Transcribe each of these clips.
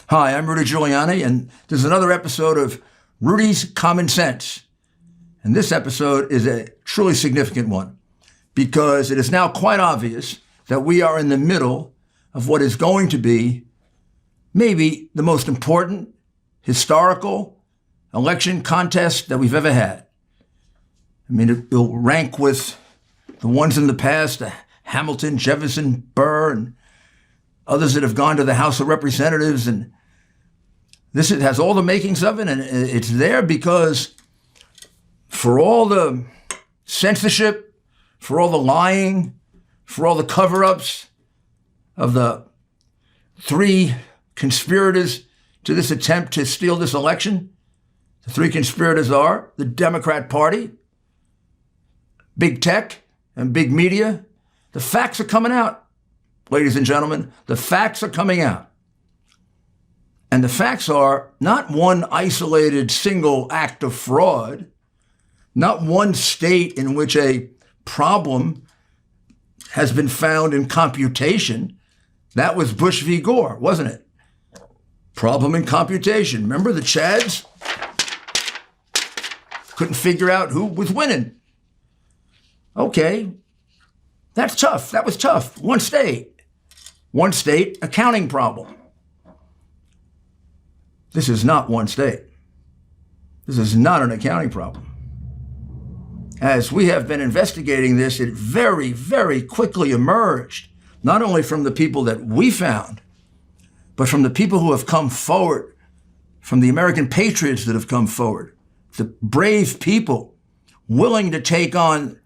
Hi, I'm Rudy Giuliani, and this is another episode of Rudy's Common Sense. And this episode is a truly significant one because it is now quite obvious that we are in the middle of what is going to be maybe the most important historical election contest that we've ever had. I mean, it will rank with the ones in the past, Hamilton, Jefferson, Burr, and others that have gone to the House of Representatives. And this has all the makings of it, and it's there because for all the censorship, for all the lying, for all the cover-ups of the three conspirators to this attempt to steal this election, the three conspirators are the Democrat Party, big tech, and big media. The facts are coming out, ladies and gentlemen. The facts are coming out. And the facts are not one isolated single act of fraud, not one state in which a problem has been found in computation. That was Bush v. Gore, wasn't it? Problem in computation. Remember the Chads? Couldn't figure out who was winning. Okay, that's tough. That was tough. One state, accounting problem. This is not one state. This is not an accounting problem. As we have been investigating this, it very, very quickly emerged, not only from the people that we found, but from the people who have come forward, from the American patriots that have come forward, the brave people willing to take on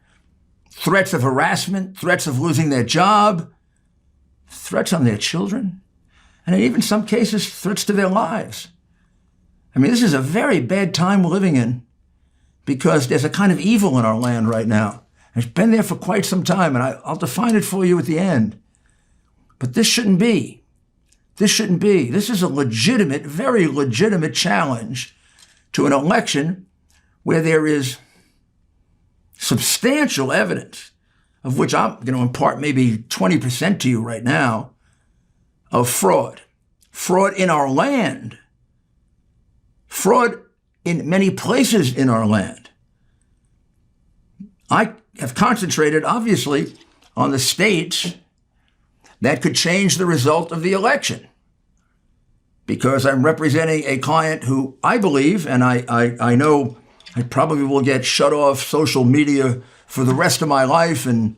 threats of harassment, threats of losing their job, threats on their children, and in even some cases, threats to their lives. I mean, this is a very bad time we're living in because there's a kind of evil in our land right now. It's been there for quite some time, and I'll define it for you at the end. But this shouldn't be. This shouldn't be. This is a legitimate, very legitimate challenge to an election where there is substantial evidence, of which I'm going to impart maybe 20% to you right now, of fraud. Fraud in our land. Fraud in many places in our land. I have concentrated, obviously, on the states that could change the result of the election because I'm representing a client who I believe, and I know I probably will get shut off social media for the rest of my life and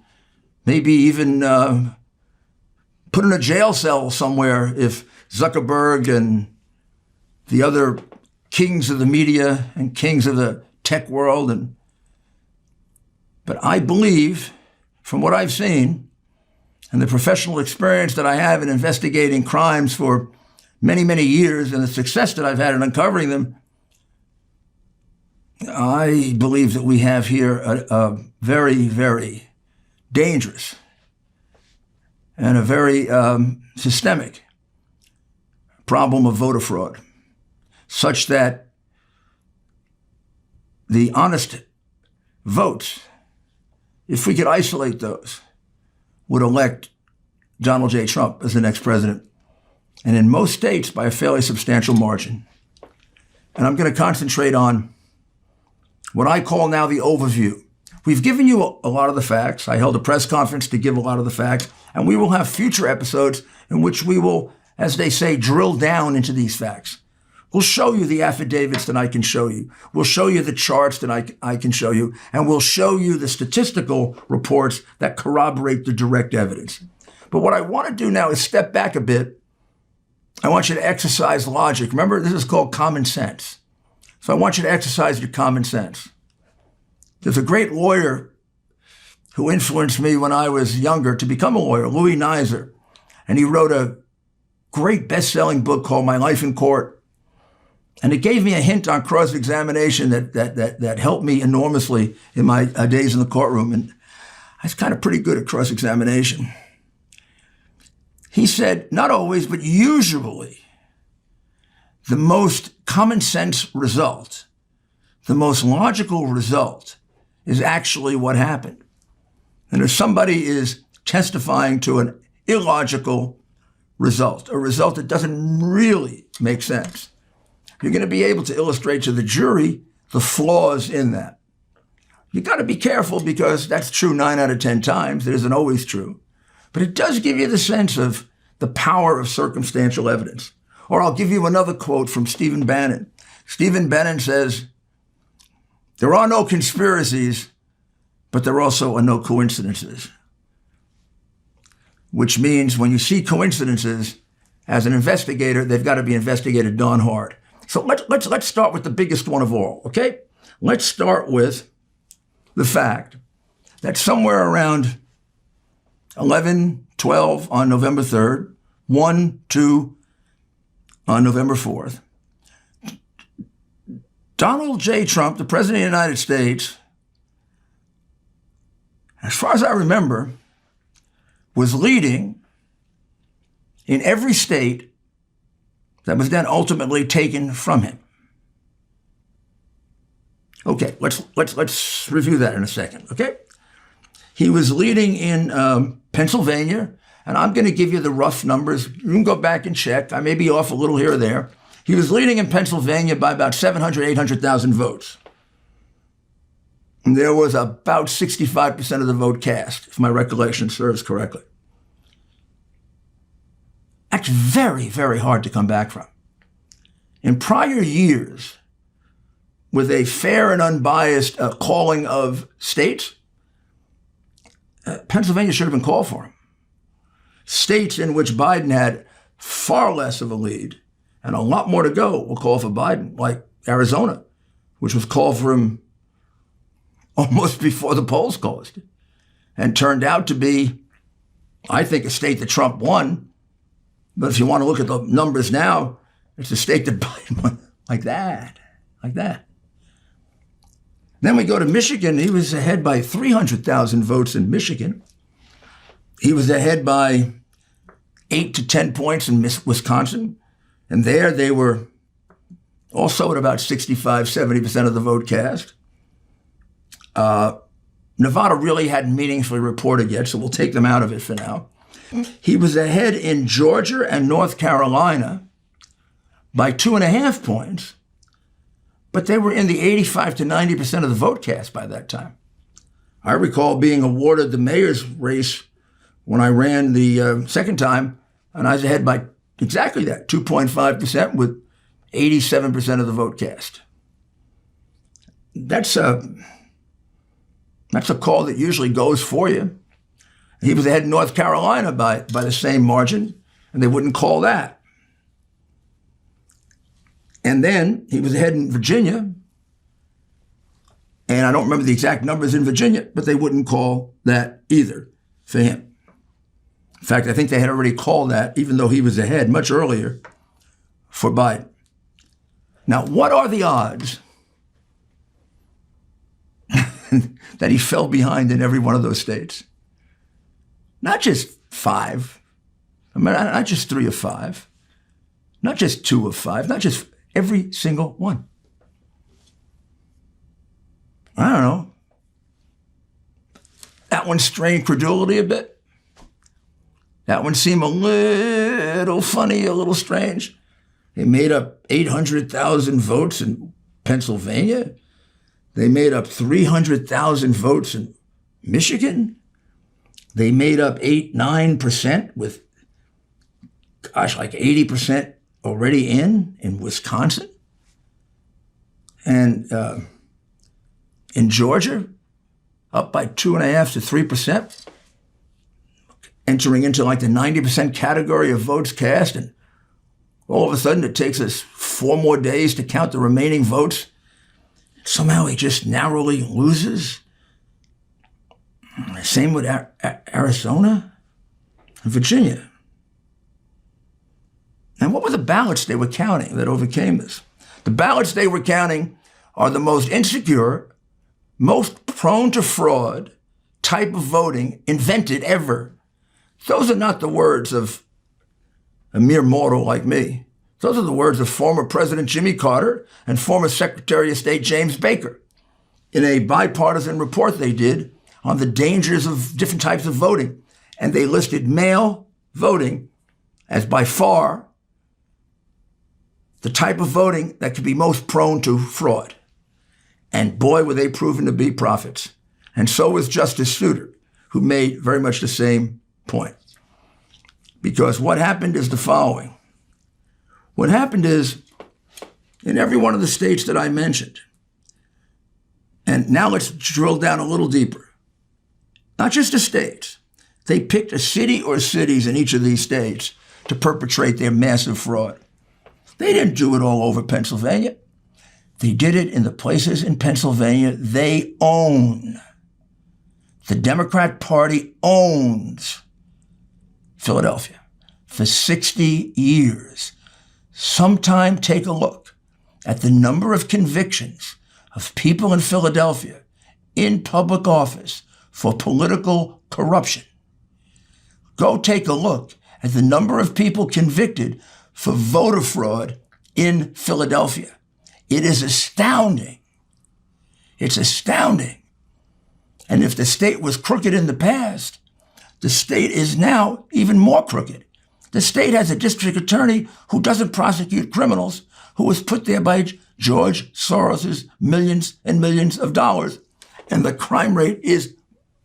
maybe even put in a jail cell somewhere if Zuckerberg and the other kings of the media and kings of the tech world. But I believe, from what I've seen and the professional experience that I have in investigating crimes for many, many years and the success that I've had in uncovering them, I believe that we have here a very, very dangerous and a very systemic problem of voter fraud, such that the honest votes, if we could isolate those, would elect Donald J. Trump as the next president, and in most states by a fairly substantial margin. And I'm going to concentrate on what I call now the overview. We've given you a lot of the facts. I held a press conference to give a lot of the facts, and we will have future episodes in which we will, as they say, drill down into these facts. We'll show you the affidavits that I can show you. We'll show you the charts that I can show you, and we'll show you the statistical reports that corroborate the direct evidence. But what I want to do now is step back a bit. I want you to exercise logic. Remember, this is called common sense. So I want you to exercise your common sense. There's a great lawyer who influenced me when I was younger to become a lawyer, Louis Nizer. And he wrote a great best-selling book called My Life in Court. And it gave me a hint on cross-examination that helped me enormously in my days in the courtroom. And I was kind of pretty good at cross-examination. He said, not always, but usually, the most common sense result, the most logical result, is actually what happened. And if somebody is testifying to an illogical result, a result that doesn't really make sense. You're going to be able to illustrate to the jury the flaws in that. You got to be careful because that's true 9 out of 10 times. It isn't always true. But it does give you the sense of the power of circumstantial evidence. Or I'll give you another quote from Stephen Bannon. Stephen Bannon says, "There are no conspiracies, but there also are no coincidences." Which means when you see coincidences, as an investigator, they've got to be investigated darn hard. So let's start with the biggest one of all, okay? Let's start with the fact that somewhere around 11, 12 on November 3rd, 1, 2 on November 4th, Donald J. Trump, the President of the United States, as far as I remember, was leading in every state that was then ultimately taken from him. Okay, let's review that in a second, okay? He was leading in Pennsylvania, and I'm going to give you the rough numbers. You can go back and check. I may be off a little here or there. He was leading in Pennsylvania by about 700, 800,000 votes. And there was about 65% of the vote cast, if my recollection serves correctly. That's very, very hard to come back from. In prior years, with a fair and unbiased calling of states, Pennsylvania should have been called for him. States in which Biden had far less of a lead and a lot more to go will call for Biden, like Arizona, which was called for him almost before the polls closed and turned out to be, I think, a state that Trump won. But if you want to look at the numbers now, it's a state that Biden won like that. Then we go to Michigan. He was ahead by 300,000 votes in Michigan. He was ahead by 8 to 10 points in Wisconsin. And there they were also at about 65, 70% of the vote cast. Nevada really hadn't meaningfully reported yet, so we'll take them out of it for now. He was ahead in Georgia and North Carolina by 2.5 points, but they were in the 85 to 90% of the vote cast by that time. I recall being awarded the mayor's race when I ran the second time, and I was ahead by exactly that, 2.5% with 87% of the vote cast. That's a call that usually goes for you. He was ahead in North Carolina by the same margin, and they wouldn't call that. And then he was ahead in Virginia, and I don't remember the exact numbers in Virginia, but they wouldn't call that either for him. In fact, I think they had already called that, even though he was ahead much earlier, for Biden. Now, what are the odds that he fell behind in every one of those states? Not just 5. I mean, not just 3 of 5. Not just 2 of 5. Not just every single one. I don't know. That one strained credulity a bit. That one seemed a little funny, a little strange. They made up 800,000 votes in Pennsylvania. They made up 300,000 votes in Michigan. They made up 9% with, like 80% already in Wisconsin. And in Georgia, up by 2.5 to 3%, entering into like the 90% category of votes cast. And all of a sudden, it takes us 4 more days to count the remaining votes. Somehow he just narrowly loses. Same with Arizona and Virginia. And what were the ballots they were counting that overcame this? The ballots they were counting are the most insecure, most prone to fraud type of voting invented ever. Those are not the words of a mere mortal like me. Those are the words of former President Jimmy Carter and former Secretary of State James Baker in a bipartisan report they did on the dangers of different types of voting. And they listed mail voting as by far the type of voting that could be most prone to fraud. And boy, were they proven to be prophets. And so was Justice Souter, who made very much the same point. Because what happened is the following. What happened is, in every one of the states that I mentioned, and now let's drill down a little deeper, not just the states, they picked a city or cities in each of these states to perpetrate their massive fraud. They didn't do it all over Pennsylvania. They did it in the places in Pennsylvania they own. The Democrat Party owns Philadelphia for 60 years. Sometime take a look at the number of convictions of people in Philadelphia in public office for political corruption. Go take a look at the number of people convicted for voter fraud in Philadelphia. It is astounding. It's astounding. And if the state was crooked in the past, the state is now even more crooked. The state has a district attorney who doesn't prosecute criminals, who was put there by George Soros's millions and millions of dollars. And the crime rate is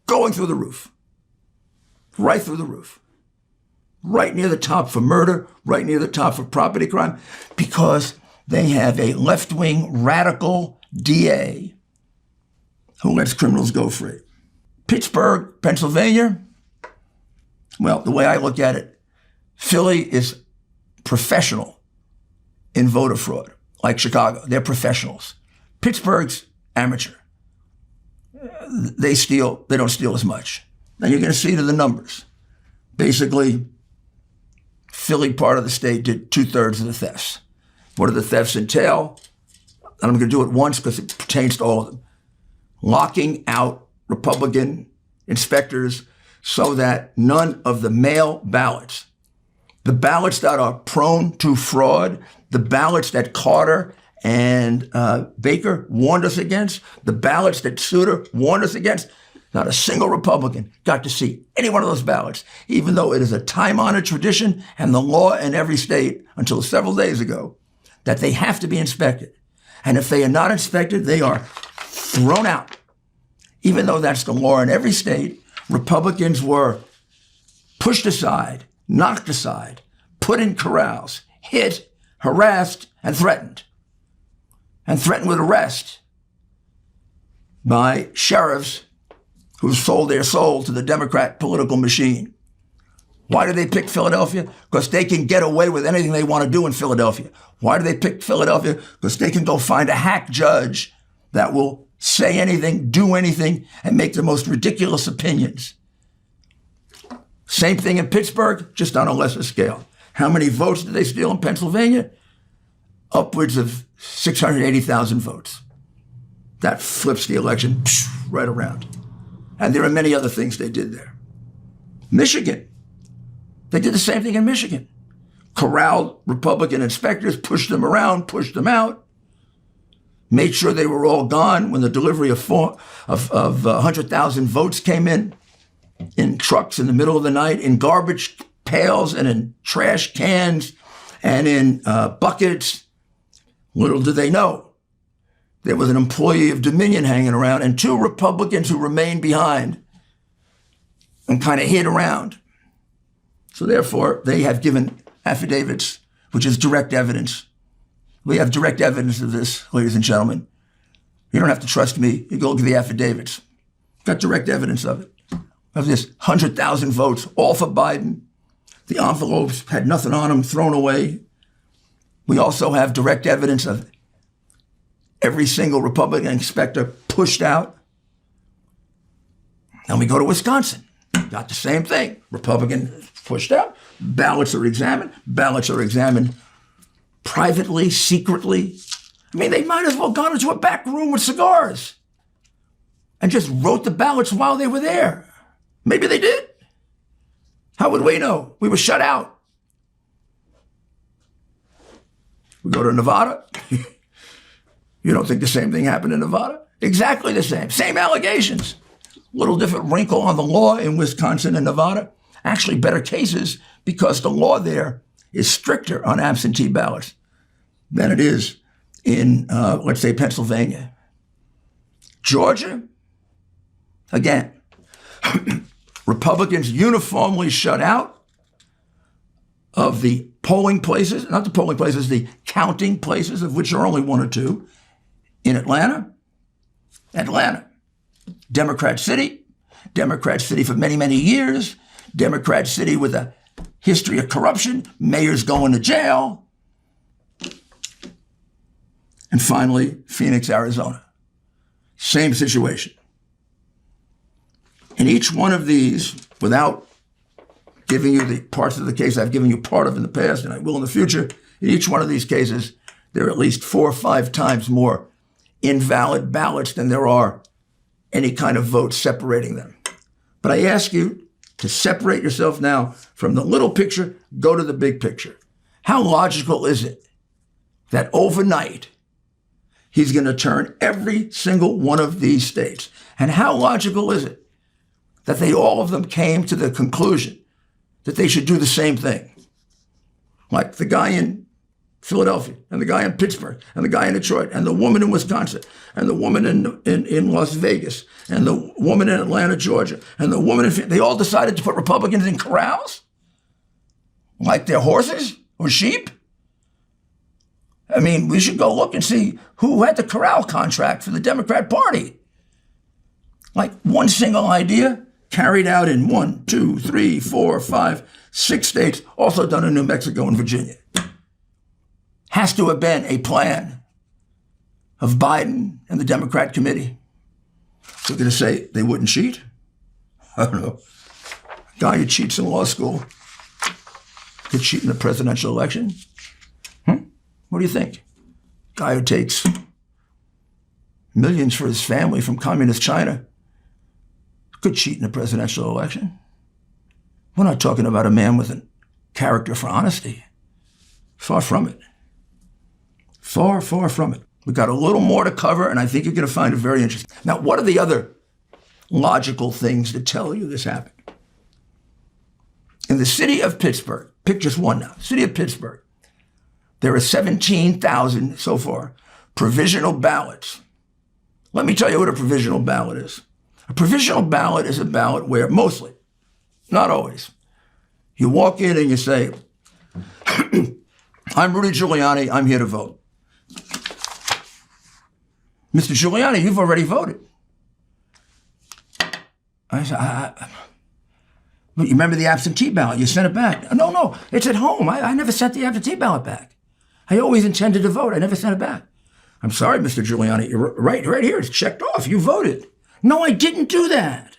going through the roof. Right through the roof. Right near the top for murder, right near the top for property crime, because they have a left-wing radical DA who lets criminals go free. Pittsburgh, Pennsylvania, well, the way I look at it, Philly is professional in voter fraud, like Chicago. They're professionals. Pittsburgh's amateur. They don't steal as much. Now you're going to see to the numbers. Basically, Philly part of the state did 2/3 of the thefts. What do the thefts entail? And I'm going to do it once because it pertains to all of them. Locking out Republican inspectors so that none of the mail ballots, the ballots that are prone to fraud, the ballots that Carter and Baker warned us against, the ballots that Souter warned us against, not a single Republican got to see any one of those ballots, even though it is a time-honored tradition and the law in every state until several days ago that they have to be inspected. And if they are not inspected, they are thrown out. Even though that's the law in every state, Republicans were pushed aside, knocked aside, put in corrals, hit, harassed, and threatened. And threatened with arrest by sheriffs who sold their soul to the Democrat political machine. Why do they pick Philadelphia? Because they can get away with anything they want to do in Philadelphia. Why do they pick Philadelphia? Because they can go find a hack judge that will say anything, do anything, and make the most ridiculous opinions. Same thing in Pittsburgh, just on a lesser scale. How many votes did they steal in Pennsylvania? Upwards of 680,000 votes. That flips the election right around. And there are many other things they did there. Michigan, they did the same thing in Michigan. Corralled Republican inspectors, pushed them around, pushed them out, made sure they were all gone when the delivery of 100,000 votes came in trucks in the middle of the night, in garbage pails and in trash cans and in buckets. Little did they know, there was an employee of Dominion hanging around and 2 Republicans who remained behind and kind of hid around. So therefore, they have given affidavits, which is direct evidence. We have direct evidence of this, ladies and gentlemen. You don't have to trust me. You go look at the affidavits. Got direct evidence of it, of this 100,000 votes, all for Biden. The envelopes had nothing on them, thrown away. We also have direct evidence of every single Republican inspector pushed out. And we go to Wisconsin. Got the same thing. Republican pushed out. Ballots are examined. Ballots are examined privately, secretly. I mean, they might as well gone into a back room with cigars and just wrote the ballots while they were there. Maybe they did. How would we know? We were shut out. We go to Nevada. You don't think the same thing happened in Nevada? Exactly the same. Same allegations. Little different wrinkle on the law in Wisconsin and Nevada. Actually better cases because the law there is stricter on absentee ballots. than it is in, let's say, Pennsylvania. Georgia, again, Republicans uniformly shut out of the polling places, not the polling places, the counting places, of which are only one or two. In Atlanta, Democrat City for many, many years, Democrat City with a history of corruption, mayors going to jail. And finally, Phoenix, Arizona. Same situation. In each one of these, without giving you the parts of the case I've given you part of in the past, and I will in the future, in each one of these cases, there are at least 4 or 5 times more invalid ballots than there are any kind of vote separating them. But I ask you to separate yourself now from the little picture, go to the big picture. How logical is it that overnight he's going to turn every single one of these states? And how logical is it that all of them came to the conclusion that they should do the same thing? Like the guy in Philadelphia, and the guy in Pittsburgh, and the guy in Detroit, and the woman in Wisconsin, and the woman in Las Vegas, and the woman in Atlanta, Georgia, and the woman they all decided to put Republicans in corrals? Like they're horses or sheep? I mean, we should go look and see who had the corral contract for the Democrat Party. Like one single idea carried out in 1, 2, 3, 4, 5, 6 states, also done in New Mexico and Virginia. Has to have been a plan of Biden and the Democrat committee. They're going to say they wouldn't cheat? I don't know. A guy who cheats in law school could cheat in the presidential election? What do you think? Guy who takes millions for his family from communist China could cheat in a presidential election? We're not talking about a man with a character for honesty. Far from it. Far, far from it. We've got a little more to cover, and I think you're going to find it very interesting. Now, what are the other logical things that tell you this happened? In the city of Pittsburgh, pick just one now, city of Pittsburgh, there are 17,000 so far provisional ballots. Let me tell you what a provisional ballot is. A provisional ballot is a ballot where mostly, not always, you walk in and you say, I'm Rudy Giuliani, I'm here to vote. Mr. Giuliani, you've already voted. I said, you remember the absentee ballot? You sent it back. No, it's at home. I never sent the absentee ballot back. I always intended to vote. I never sent it back. I'm sorry, Mr. Giuliani. You're right here. It's checked off. You voted. No, I didn't do that.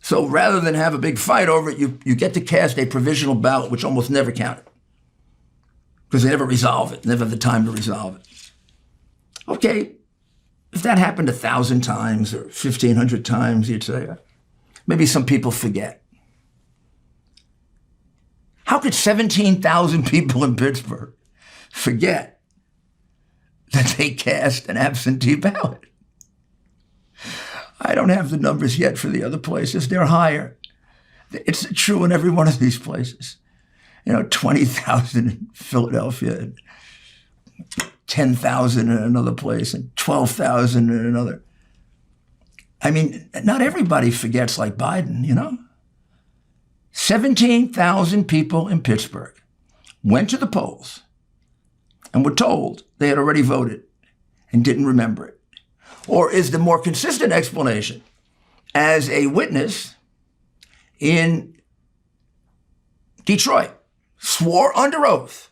So rather than have a big fight over it, you get to cast a provisional ballot, which almost never counted. Because they never resolve it, never have the time to resolve it. Okay, if that happened 1,000 times or 1,500 times, you'd say, maybe some people forget. How could 17,000 people in Pittsburgh forget that they cast an absentee ballot? I don't have the numbers yet for the other places. They're higher. It's true in every one of these places. 20,000 in Philadelphia, and 10,000 in another place, and 12,000 in another. I mean, not everybody forgets like Biden, 17,000 people in Pittsburgh went to the polls and were told they had already voted and didn't remember it. Or is the more consistent explanation, as a witness in Detroit swore under oath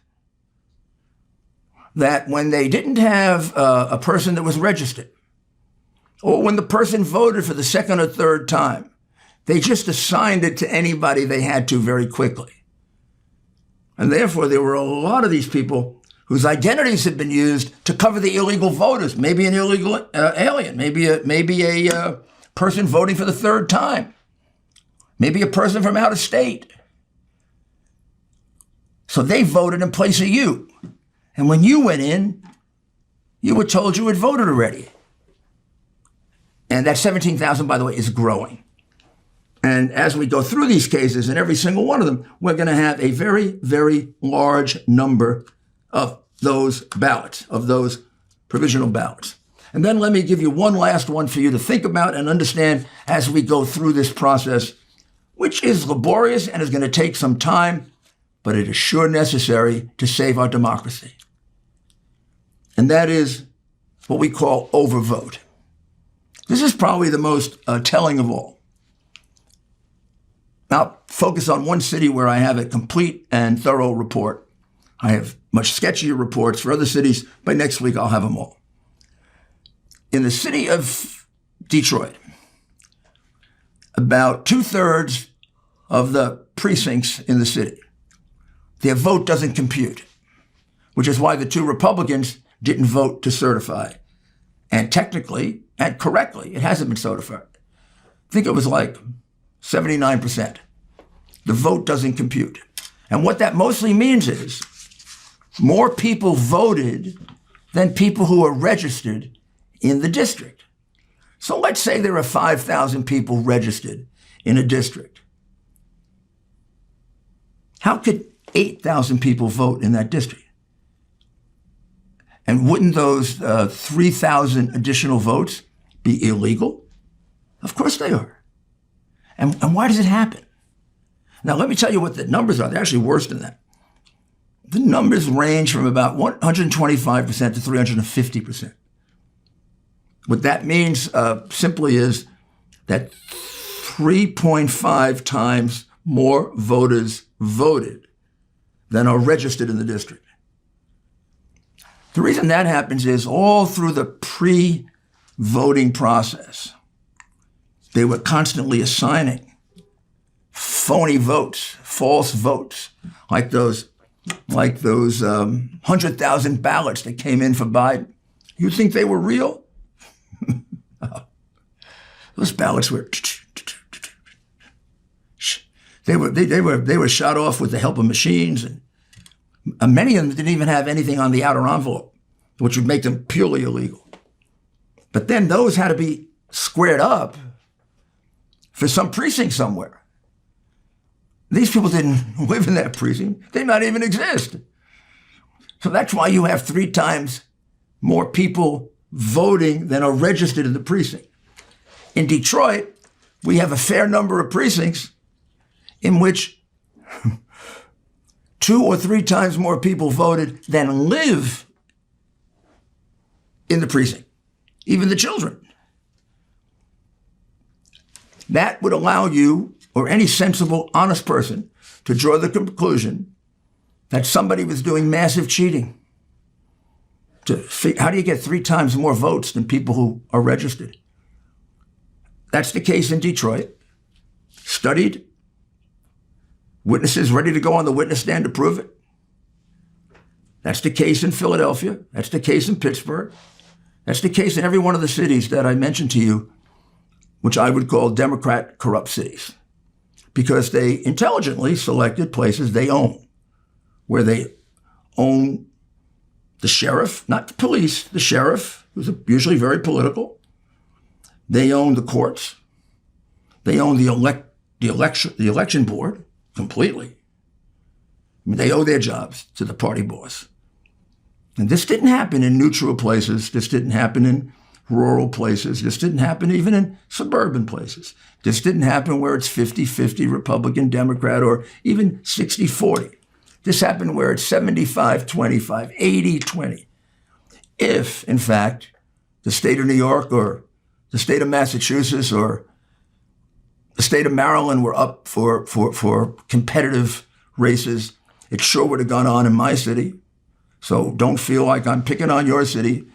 that when they didn't have a person that was registered, or when the person voted for the second or third time, they just assigned it to anybody they had to very quickly. And therefore, there were a lot of these people whose identities had been used to cover the illegal voters, maybe an illegal alien, maybe a person voting for the third time, maybe a person from out of state. So they voted in place of you. And when you went in, you were told you had voted already. And that 17,000, by the way, is growing. And as we go through these cases, in every single one of them, we're going to have a very, very large number of those ballots, of those provisional ballots. And then let me give you one last one for you to think about and understand as we go through this process, which is laborious and is going to take some time, but it is sure necessary to save our democracy. And that is what we call overvote. This is probably the most telling of all. Now, focus on one city where I have a complete and thorough report. I have much sketchier reports for other cities. By next week, I'll have them all. In the city of Detroit, about 2/3 of the precincts in the city, their vote doesn't compute, which is why the two Republicans didn't vote to certify. And technically and correctly, it hasn't been certified. I think it was like 79%. The vote doesn't compute. And what that mostly means is more people voted than people who are registered in the district. So let's say there are 5,000 people registered in a district. How could 8,000 people vote in that district? And wouldn't those 3,000 additional votes be illegal? Of course they are. And why does it happen? Now, let me tell you what the numbers are. They're actually worse than that. The numbers range from about 125% to 350%. What that means simply is that 3.5 times more voters voted than are registered in the district. The reason that happens is all through the pre-voting process, they were constantly assigning phony votes, false votes, like those 100,000 ballots that came in for Biden. You think they were real? Those ballots were they were shot off with the help of machines, and many of them didn't even have anything on the outer envelope, which would make them purely illegal. But then those had to be squared up for some precinct somewhere. These people didn't live in that precinct. They might even exist. So that's why you have 3 times more people voting than are registered in the precinct. In Detroit, we have a fair number of precincts in which 2 or 3 times more people voted than live in the precinct, even the children. That would allow you, or any sensible, honest person, to draw the conclusion that somebody was doing massive cheating. How do you get 3 times more votes than people who are registered? That's the case in Detroit. Studied. Witnesses ready to go on the witness stand to prove it. That's the case in Philadelphia. That's the case in Pittsburgh. That's the case in every one of the cities that I mentioned to you, which I would call Democrat corrupt cities, because they intelligently selected places they own, where they own the sheriff, not the police, the sheriff, who's usually very political. They own the courts. They own the election board completely. I mean, they owe their jobs to the party boss. And this didn't happen in neutral places. This didn't happen in rural places. This didn't happen even in suburban places. This didn't happen where it's 50-50 Republican, Democrat, or even 60-40. This happened where it's 75-25, 80-20. If, in fact, the state of New York or the state of Massachusetts or the state of Maryland were up for competitive races, it sure would have gone on in my city. So don't feel like I'm picking on your city.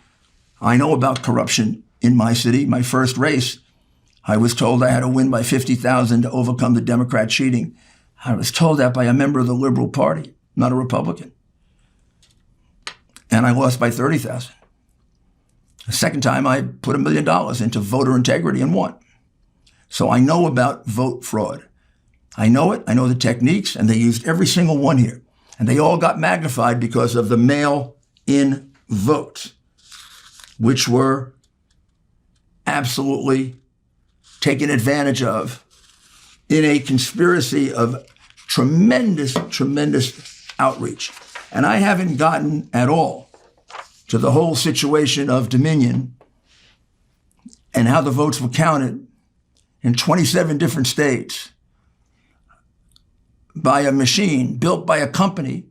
I know about corruption in my city. My first race, I was told I had to win by 50,000 to overcome the Democrat cheating. I was told that by a member of the Liberal Party, not a Republican. And I lost by 30,000. The second time, I put $1 million into voter integrity and won. So I know about vote fraud. I know it. I know the techniques, and they used every single one here. And they all got magnified because of the mail-in votes, which were absolutely taken advantage of in a conspiracy of tremendous, tremendous outreach. And I haven't gotten at all to the whole situation of Dominion and how the votes were counted in 27 different states by a machine built by a company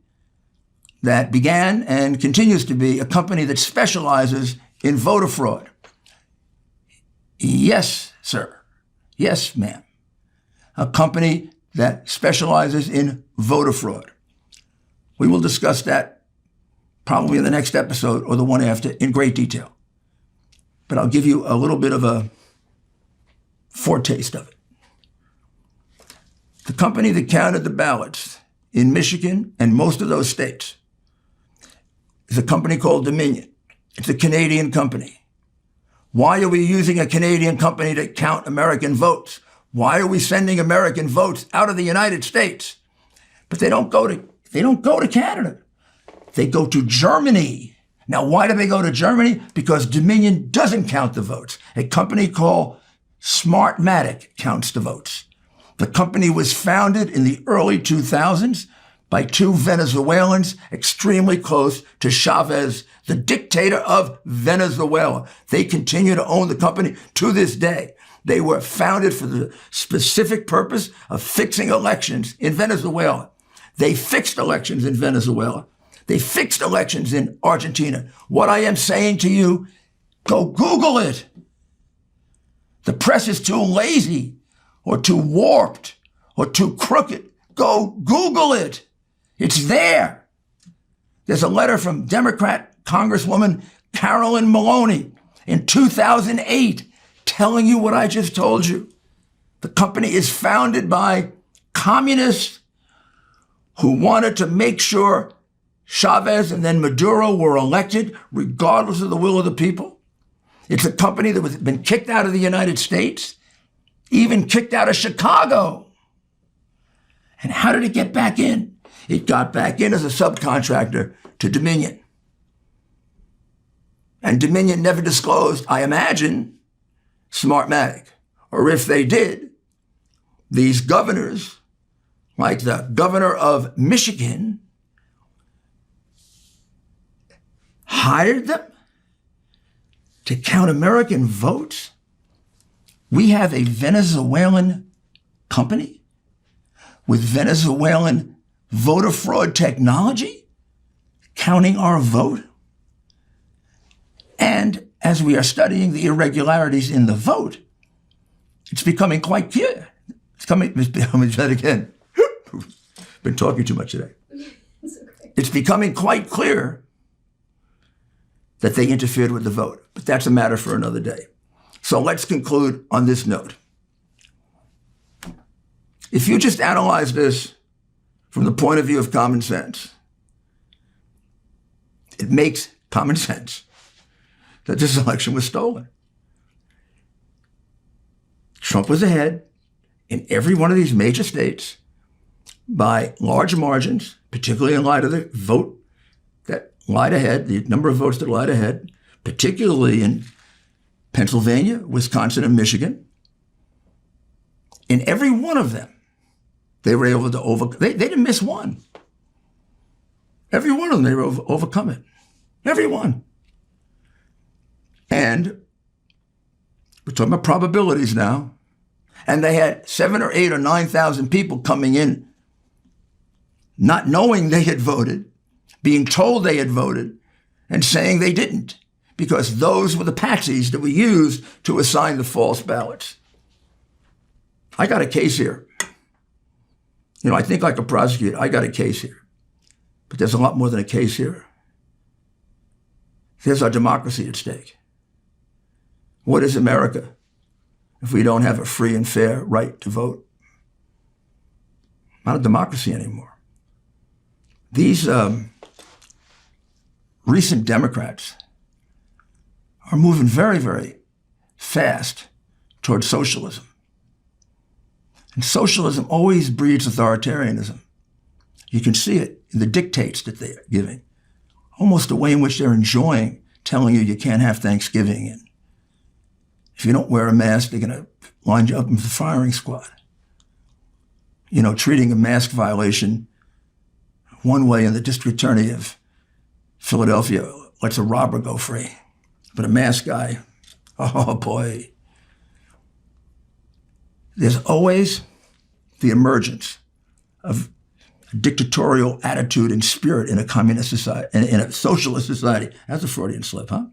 that began and continues to be a company that specializes in voter fraud. Yes, sir. Yes, ma'am. A company that specializes in voter fraud. We will discuss that probably in the next episode or the one after in great detail. But I'll give you a little bit of a foretaste of it. The company that counted the ballots in Michigan and most of those states is a company called Dominion. It's a Canadian company. Why are we using a Canadian company to count American votes? Why are we sending American votes out of the United States? But they don't go to Canada. They go to Germany. Now, why do they go to Germany? Because Dominion doesn't count the votes. A company called Smartmatic counts the votes. The company was founded in the early 2000s by two Venezuelans extremely close to Chavez, the dictator of Venezuela. They continue to own the company to this day. They were founded for the specific purpose of fixing elections in Venezuela. They fixed elections in Venezuela. They fixed elections in Argentina. What I am saying to you, go Google it. The press is too lazy or too warped or too crooked. Go Google it. It's there. There's a letter from Democrat Congresswoman Carolyn Maloney in 2008 telling you what I just told you. The company is founded by communists who wanted to make sure Chavez and then Maduro were elected regardless of the will of the people. It's a company that has been kicked out of the United States, even kicked out of Chicago. And how did it get back in? It got back in as a subcontractor to Dominion. And Dominion never disclosed, I imagine, Smartmatic. Or if they did, these governors, like the governor of Michigan, hired them to count American votes. We have a Venezuelan company with Venezuelan voter fraud technology counting our vote. And as we are studying the irregularities in the vote, it's becoming quite clear. It's becoming said again. Been talking too much today. It's becoming quite clear that they interfered with the vote. But that's a matter for another day. So let's conclude on this note. If you just analyze this from the point of view of common sense, it makes common sense that this election was stolen. Trump was ahead in every one of these major states by large margins, particularly in light of the vote that lied ahead, the number of votes that lied ahead, particularly in Pennsylvania, Wisconsin, and Michigan. In every one of them, they were able to overcome. They didn't miss one. Every one of them, they were able to overcome it. Every one. And we're talking about probabilities now. And they had 7,000 or 8,000 or 9,000 people coming in, not knowing they had voted, being told they had voted, and saying they didn't, because those were the patsies that we used to assign the false ballots. I got a case here. You know, I think like a prosecutor, I got a case here. But there's a lot more than a case here. There's our democracy at stake. What is America if we don't have a free and fair right to vote? Not a democracy anymore. These recent Democrats are moving very, very fast towards socialism. And socialism always breeds authoritarianism. You can see it in the dictates that they're giving, almost the way in which they're enjoying telling you can't have Thanksgiving. And if you don't wear a mask, they're going to line you up with the firing squad. You know, treating a mask violation one way and the district attorney of Philadelphia lets a robber go free. But a masked guy, oh boy. There's always the emergence of a dictatorial attitude and spirit in a communist society, in a socialist society. That's a Freudian slip, huh?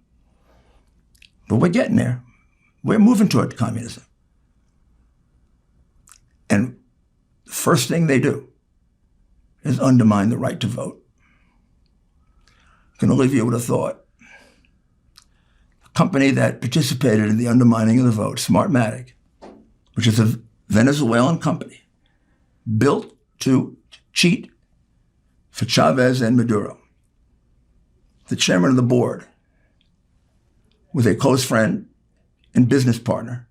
But we're getting there. We're moving toward communism. And the first thing they do is undermine the right to vote. I'm going to leave you with a thought. A company that participated in the undermining of the vote, Smartmatic, which is a Venezuelan company, built to cheat for Chavez and Maduro. The chairman of the board was a close friend and business partner.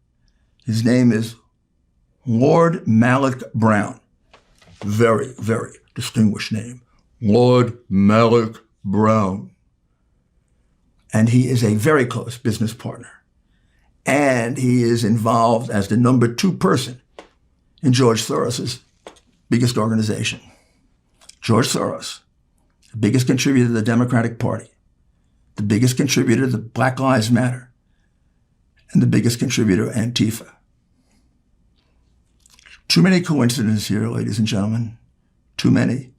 His name is Lord Malik Brown. Very, very distinguished name. Lord Malik Brown. And he is a very close business partner. And he is involved as the number 2 person in George Soros' biggest organization. George Soros, the biggest contributor to the Democratic Party, the biggest contributor to Black Lives Matter, and the biggest contributor to Antifa. Too many coincidences here, ladies and gentlemen. Too many.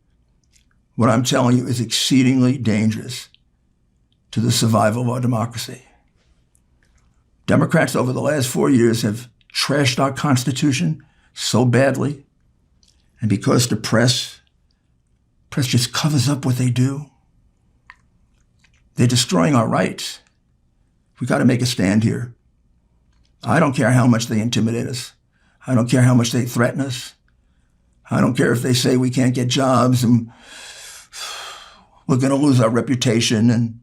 What I'm telling you is exceedingly dangerous to the survival of our democracy. Democrats over the last 4 years have trashed our Constitution so badly, and because the press just covers up what they do, they're destroying our rights. We got to make a stand here. I don't care how much they intimidate us. I don't care how much they threaten us. I don't care if they say we can't get jobs and we're going to lose our reputation. And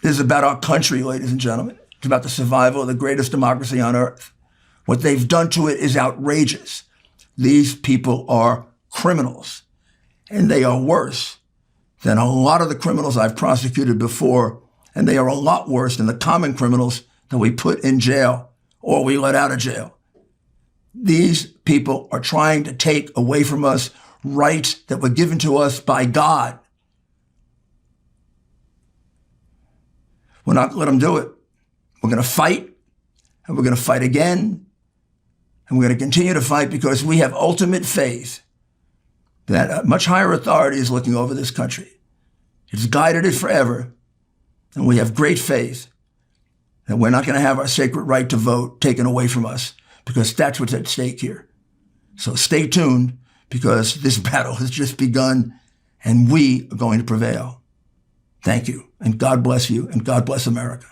this is about our country, ladies and gentlemen. It's about the survival of the greatest democracy on earth. What they've done to it is outrageous. These people are criminals, and they are worse than a lot of the criminals I've prosecuted before, and they are a lot worse than the common criminals that we put in jail or we let out of jail. These people are trying to take away from us rights that were given to us by God. We're not going to let them do it. We're going to fight, and we're going to fight again, and we're going to continue to fight because we have ultimate faith that a much higher authority is looking over this country. It's guided it forever, and we have great faith that we're not going to have our sacred right to vote taken away from us, because that's what's at stake here. So stay tuned, because this battle has just begun, and we are going to prevail. Thank you, and God bless you, and God bless America.